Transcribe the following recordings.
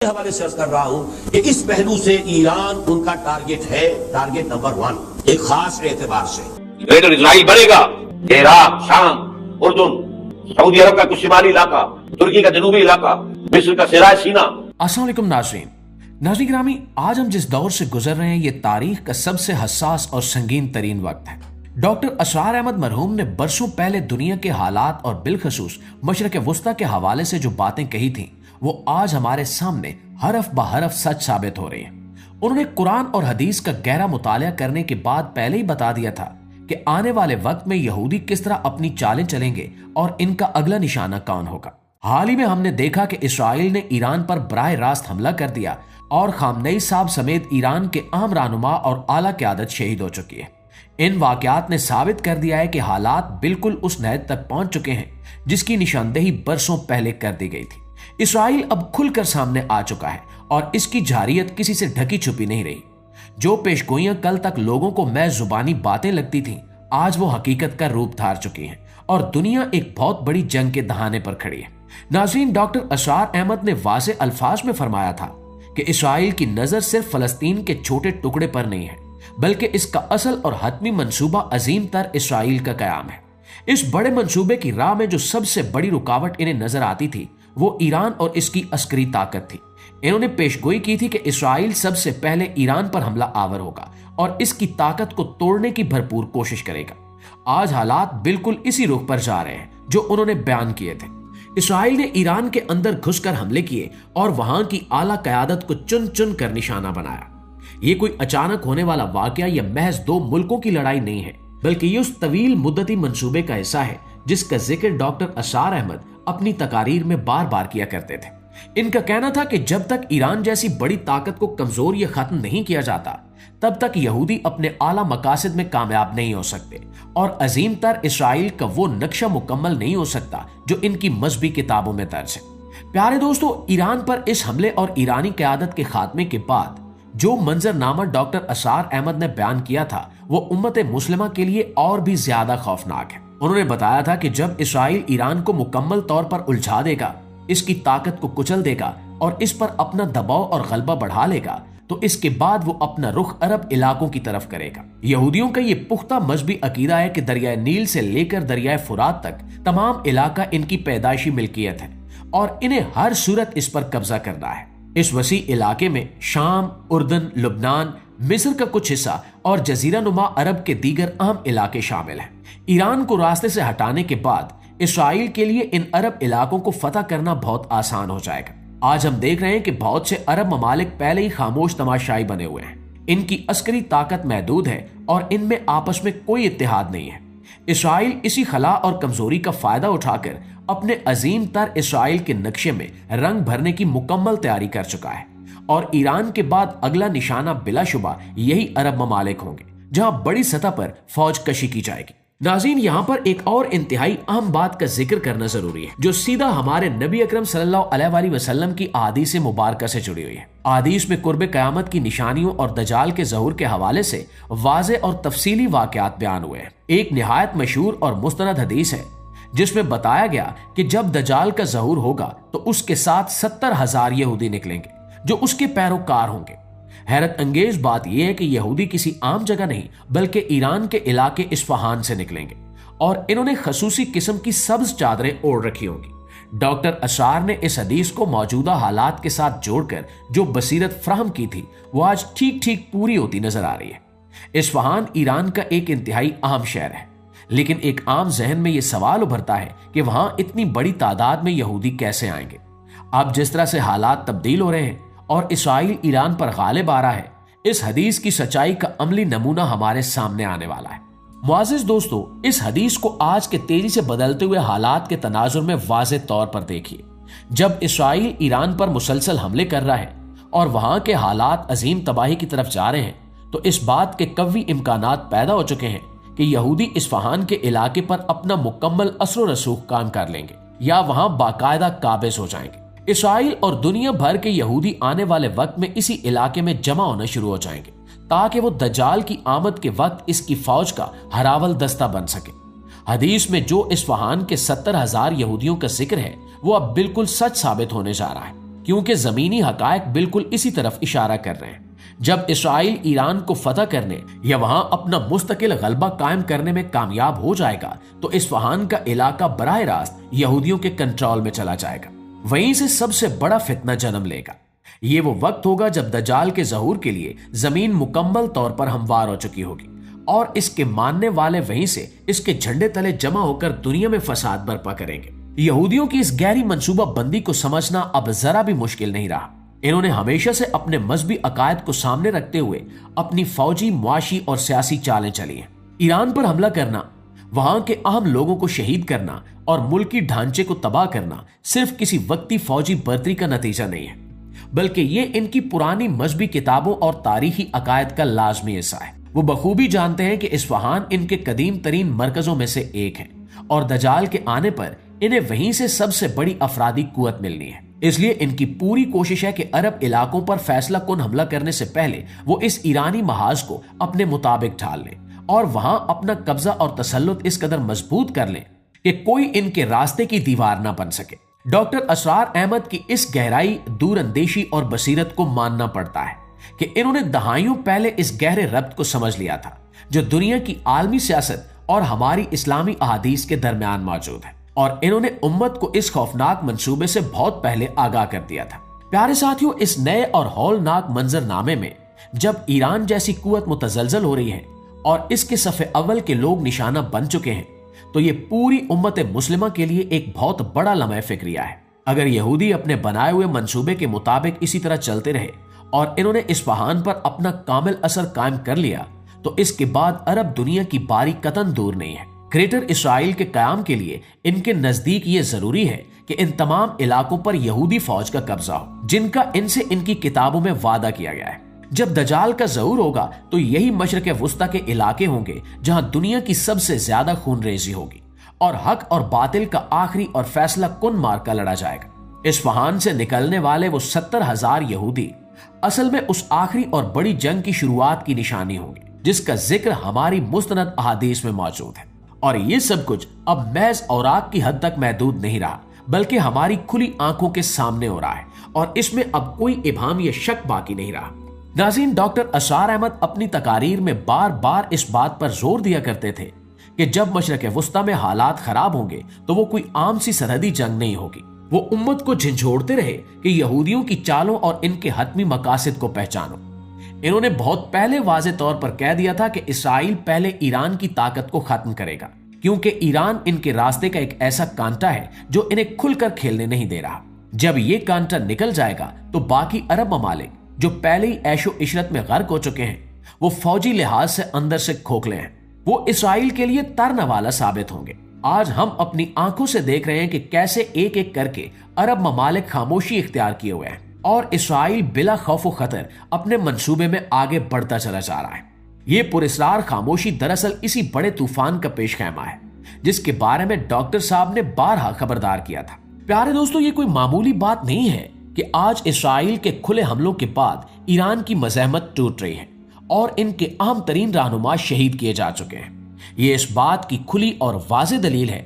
हवाले से अर्ज कर रहा हूं कि इस पहलू से ईरान उनका टारगेट है, टारगेट नंबर 1 एक खास एतबार से। ग्रेटर इजराइल बनेगा, इराक, शाम, उर्दून, सऊदी अरब का कुछ शिमाली इलाका, तुर्की का जनूबी इलाका, मिस्र का सिराय सीना। अस्सलाम वालेकुम नाज़रीन गिरामी, आज हम जिस दौर से गुजर रहे हैं ये तारीख का सबसे हसास और संगीन तरीन वक्त है। डॉक्टर असरार अहमद मरहूम ने बरसों पहले दुनिया के हालात और बिलखसूस मशरक़ वस्ता के हवाले से जो बातें कही थी वो आज हमारे सामने हरफ ब हरफ सच साबित हो रही है। उन्होंने कुरान और हदीस का गहरा मुतालिया करने के बाद पहले ही बता दिया था कि आने वाले वक्त में यहूदी किस तरह अपनी चालें चलेंगे और इनका अगला निशाना कौन होगा। हाल ही में हमने देखा कि इसराइल ने ईरान पर बराह रास्त हमला कर दिया और खामनेई साहब समेत ईरान के अहम रहनुमा और आला क़यादत शहीद हो चुकी है। इन वाकयात ने साबित कर दिया है कि हालात बिल्कुल उस नहज तक पहुंच चुके हैं जिसकी निशानदेही बरसों पहले कर दी गई थी। इसराइल अब खुलकर सामने आ चुका है और इसकी जारियत किसी से ढकी छुपी नहीं रही। जो पेशगोइयां कल तक लोगों को महज जुबानी बातें लगती थीं, आज वो हकीकत का रूप धार चुकी हैं और दुनिया एक बहुत बड़ी जंग के दहाने पर खड़ी है। नाज़रीन, डॉक्टर असरार अहमद ने वाज़े अल्फाज में फरमाया था कि इसराइल की नजर सिर्फ फलस्तीन के छोटे टुकड़े पर नहीं है, बल्कि इसका असल और हतमी मंसूबा अजीम तर इसराइल का कयाम है। इस बड़े मंसूबे की राह में जो सबसे बड़ी रुकावट इन्हें नजर आती थी वो ईरान और इसकी अस्करी ताकत थी। इन्होंने पेशगोई की थी कि इसराइल सबसे पहले ईरान पर हमला आवर होगा और इसकी ताकत को तोड़ने की भरपूर कोशिश करेगा। आज हालात बिल्कुल इसी रुख पर जा रहे हैं जो उन्होंने बयान किए थे। इसराइल ने ईरान के अंदर घुसकर हमले किए और वहां की आला क़यादत को चुन चुन कर निशाना बनाया। ये कोई अचानक होने वाला वाकया या महज दो मुल्कों की लड़ाई नहीं है, बल्कि ये उस तवील मुद्दती मंसूबे का हिस्सा है जिसका जिक्र डॉक्टर असरार अहमद अपनी तकारीर में बार बार किया करते थे। इनका कहना था कि जब तक ईरान जैसी बड़ी ताकत को कमजोर या खत्म नहीं किया जाता तब तक यहूदी अपने आला मकासद में कामयाब नहीं हो सकते और अजीम तर इसराइल का वो नक्शा मुकम्मल नहीं हो सकता जो इनकी मजहबी किताबों में दर्ज है। प्यारे दोस्तों, ईरान पर इस हमले और ईरानी क़यादत के खात्मे के बाद जो मंजरनामा डॉक्टर असरार अहमद ने बयान किया था वो उम्मत मुस्लिमा के लिए और भी ज्यादा खौफनाक है। उन्होंने बताया था कि जब इसराइल ईरान को मुकम्मल तौर पर उलझा देगा, इसकी ताकत को कुचल देगा और इस पर अपना दबाव और गलबा बढ़ा लेगा तो इसके बाद वो अपना रुख अरब इलाकों की तरफ करेगा। यहूदियों का ये पुख्ता मजहबी अकीदा है कि दरियाए नील से लेकर दरियाए फुरात तक तमाम इलाका इनकी पैदाइशी मिल्कियत है और इन्हें हर सूरत इस पर कब्जा करना है। इस वसी इलाके में शाम, उर्दन, लुबनान, मिस्र का कुछ हिस्सा और जजीरा नुमा अरब के दीगर अहम इलाके शामिल हैं। ईरान को रास्ते से हटाने के बाद इसराइल के लिए इन अरब इलाकों को फतह करना बहुत आसान हो जाएगा। आज हम देख रहे हैं कि बहुत से अरब ममालिक पहले ही खामोश तमाशाई बने हुए हैं। इनकी अस्करी ताकत महदूद है और इनमें आपस में कोई इत्तेहाद नहीं है। इसराइल इसी खला और कमजोरी का फायदा उठाकर अपने अजीम तर इसराइल के नक्शे में रंग भरने की मुकम्मल तैयारी कर चुका है और ईरान के बाद अगला निशाना बिलाशुबा यही अरब ममालिक होंगे जहां बड़ी सतह पर फौज कशी की जाएगी। नाज़रीन, यहाँ पर एक और इंतहाई अहम बात का जिक्र करना जरूरी है जो सीधा हमारे नबी अकरम सल्लल्लाहु अलैहि वसल्लम की अहादीस मुबारका से जुड़ी हुई है। अहादीस में कुर्ब क़यामत की निशानियों और दजाल के ज़हूर के हवाले से वाज़े और तफसीली वाक़यात बयान हुए हैं। एक निहायत मशहूर और मुस्तनद हदीस है जिसमें बताया गया कि जब दजाल का ज़हूर होगा तो उसके साथ 70,000 यहूदी निकलेंगे जो उसके पैरोकार होंगे। हैरत अंगेज बात यह है कि यहूदी किसी आम जगह नहीं बल्कि ईरान के इलाके इस्फहान से निकलेंगे और इन्होंने खसूसी किस्म की सब्ज चादरें ओढ़ रखी होंगी। डॉक्टर असरार ने इस हदीस को मौजूदा हालात के साथ जोड़कर जो बसीरत फ्राहम की थी वो आज ठीक ठीक पूरी होती नजर आ रही है। इस्फहान ईरान का एक इंतहाई अहम शहर है, लेकिन एक आम जहन में यह सवाल उभरता है कि वहां इतनी बड़ी तादाद में यहूदी कैसे आएंगे। अब जिस तरह से हालात तब्दील हो रहे हैं और इसराइल ईरान पर गालिब आ रहा है, इस हदीस की सच्चाई का अमली नमूना हमारे सामने आने वाला है। मुआज़िज़ दोस्तों, इस हदीस को आज के तेजी से बदलते हुए हालात के तनाजुर में वाज़े तौर पर देखिए। जब इसराइल ईरान पर मुसलसल हमले कर रहा है और वहां के हालात अजीम तबाही की तरफ जा रहे हैं तो इस बात के कवी इम्कानात पैदा हो चुके हैं कि यहूदी इस्फहान के इलाके पर अपना मुकम्मल असर व रसूख कायम कर लेंगे या वहां बाकायदा काबिज हो जाएंगे। इसराइल और दुनिया भर के यहूदी आने वाले वक्त में इसी इलाके में जमा होना शुरू हो जाएंगे ताकि वो दज्जाल की आमद के वक्त इसकी फौज का हरावल दस्ता बन सके। हदीस में जो इस्फहान के 70,000 यहूदियों का जिक्र है वो अब बिल्कुल सच साबित होने जा रहा है, क्योंकि जमीनी हकायक बिल्कुल इसी तरफ इशारा कर रहे हैं। जब इसराइल ईरान को फतह करने या वहां अपना मुस्तकिल गलबा कायम करने में कामयाब हो जाएगा तो इस्फहान का इलाका बराह रास्त यहूदियों के कंट्रोल में चला जाएगा। वहीं से सबसे बड़ा फितना जन्म लेगा। ये वो वक्त होगा जब दज्जाल के ज़हूर के लिए जमीन मुकम्मल तौर पर हमवार हो चुकी होगी और इसके मानने वाले वहीं से इसके झंडे तले जमा होकर दुनिया में फसाद बर्पा करेंगे। यहूदियों की इस गहरी मंसूबा बंदी को समझना अब जरा भी मुश्किल नहीं रहा। इन्होंने हमेशा से अपने मजहबी अकायद को सामने रखते हुए अपनी फौजी, मुआशी और सियासी चालें चली हैं। ईरान पर हमला करना, वहां के अहम लोगों को शहीद करना और मुल्की ढांचे को तबाह करना सिर्फ किसी वक्ती फौजी बर्तरी का नतीजा नहीं है, बल्कि ये इनकी पुरानी मजहबी किताबों और तारीखी अकायद का लाजमी हिस्सा है। वो बखूबी जानते हैं कि इस्फहान इनके कदीम तरीन मरकजों में से एक है और दज्जाल के आने पर इन्हें वहीं से सबसे बड़ी अफरादी कुवत मिलनी है। इसलिए इनकी पूरी कोशिश है कि अरब इलाकों पर फैसला कुन हमला करने से पहले वो इस ईरानी महाज को अपने मुताबिक ढाल लें और वहां अपना कब्जा और तसल्लुत इस कदर मजबूत कर लें कि कोई इनके रास्ते की दीवार ना बन सके। डॉक्टर असरार अहमद की इस गहराई, दूरअंदेशी और बसीरत को मानना पड़ता है कि इन्होंने दहाइयों पहले इस गहरे रब्त को समझ लिया था जो दुनिया की आलमी सियासत और हमारी इस्लामी अहादीस के दरमियान मौजूद है, और इन्होंने उम्मत को इस खौफनाक मंसूबे से बहुत पहले आगाह कर दिया था। प्यारे साथियों, इस नए और हौलनाक मंजरनामे में जब ईरान जैसी कुवत मुतजलजल हो रही है और इसके सफ़े अव्वल के लोग निशाना बन चुके हैं, तो ये पूरी उम्मत मुस्लिमा के लिए एक बहुत बड़ा लम्हा फिक्रिया है। अगर यहूदी अपने बनाए हुए मंसूबे के मुताबिक इसी तरह चलते रहे और इन्होंने इस्फहान पर अपना कामिल असर कायम कर लिया तो इसके बाद अरब दुनिया की बारी कतन दूर नहीं है। ग्रेटर इसराइल के कयाम के लिए इनके नजदीक ये जरूरी है कि इन तमाम इलाकों पर यहूदी फौज का कब्जा हो जिनका इनसे इनकी किताबों में वादा किया गया है। जब दज्जाल का ज़हूर होगा तो यही मशरक़ वुस्ता के इलाके होंगे जहां दुनिया की सबसे ज्यादा खूनरेजी होगी और हक और बातिल का आखिरी और फैसला कुन मार्का लड़ा जाएगा। इस्फहान से निकलने वाले वो 70,000 यहूदी असल में उस आखिरी और बड़ी जंग की शुरुआत की निशानी होंगे जिसका जिक्र हमारी मुस्तनद अहादीस में मौजूद है। और ये सब कुछ अब महज औराक की हद तक महदूद नहीं रहा, बल्कि हमारी खुली आंखों के सामने हो रहा है और इसमें अब कोई इबाम या शक बाकी नहीं रहा। नाज़रीन, डॉक्टर असरार अहमद अपनी तकारीर में बार बार इस बात पर जोर दिया करते थे कि जब मशरक़ वुस्ता में हालात खराब होंगे तो वो कोई आम सी सरहदी जंग नहीं होगी। वो उम्मत को झंझोड़ते रहे कि यहूदियों की चालों और इनके हतमी मकासद को पहचानो। इन्होंने बहुत पहले वाज़े तौर पर कह दिया था कि इसराइल पहले ईरान की ताकत को खत्म करेगा, क्योंकि ईरान इनके रास्ते का एक ऐसा कांटा है जो इन्हें खुलकर खेलने नहीं दे रहा। जब ये कांटा निकल जाएगा तो बाकी अरब ममालिक जो पहले ही ऐशो इशरत में गर्क हो चुके हैं, वो फौजी लिहाज से अंदर से खोखले हैं, वो इसराइल के लिए तरनवाला साबित होंगे। आज हम अपनी आंखों से देख रहे हैं कि कैसे एक एक करके अरब ममालिक खामोशी इख्तियार किए हुए हैं और इसराइल बिला खौफ व खतर अपने मंसूबे में आगे बढ़ता चला जा रहा है। ये पुरस्रार खामोशी दरअसल इसी बड़े तूफान का पेश खैमा है जिसके बारे में डॉक्टर साहब ने बारहा खबरदार किया था। प्यारे दोस्तों, ये कोई मामूली बात नहीं है कि आज इसराइल के खुले हमलों के बाद ईरान की मज़ाहमत टूट रही है और इनके अहम तरीन रहनुमा शहीद किए जा चुके हैं। ये इस बात की खुली और वाज़ेह दलील है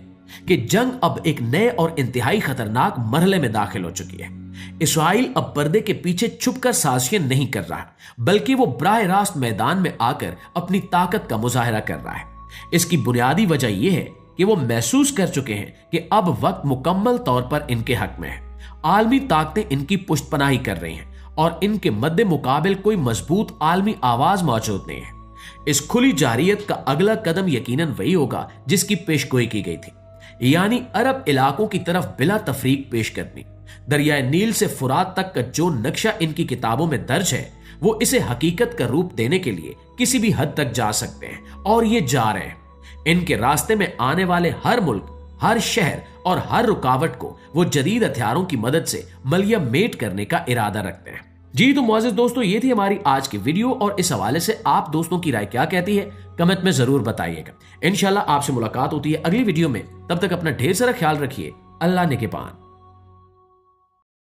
कि जंग अब एक नए और इंतहाई खतरनाक मरहले में दाखिल हो चुकी है। इसराइल अब पर्दे के पीछे छुपकर साजिशें नहीं कर रहा, बल्कि वो बराह रास्त मैदान में आकर अपनी ताकत का मुजाहरा कर रहा है। इसकी बुनियादी वजह यह है कि वो महसूस कर चुके हैं कि अब वक्त मुकम्मल तौर पर इनके हक में है। आलमी ताकतें इनकी पुष्टपनाही कर रही हैं और इनके मद्दे मुकाबिल कोई मजबूत आलमी आवाज मौजूद नहीं है। इस खुली जारियत का अगला कदम यकीनन वही होगा जिसकी पेशगोई की गई थी, यानी अरब इलाकों की तरफ बिला तफरीक पेशकदमी। दरियाए नील से फुरात तक का जो नक्शा इनकी किताबों में दर्ज है वो इसे हकीकत का रूप देने के लिए किसी भी हद तक जा सकते हैं और ये जा रहे हैं। इनके रास्ते में आने वाले हर मुल्क, हर शहर और हर रुकावट को वो जदीद हथियारों की मदद से मलिया मेट करने का इरादा रखते हैं। जी तो मुआज़िज़ दोस्तों, ये थी हमारी आज की वीडियो और इस हवाले से आप दोस्तों की राय क्या कहती है कमेंट में जरूर बताइएगा। इंशाल्लाह आपसे मुलाकात होती है अगली वीडियो में। तब तक अपना ढेर सारा ख्याल रखिए। अल्लाह निगहबान।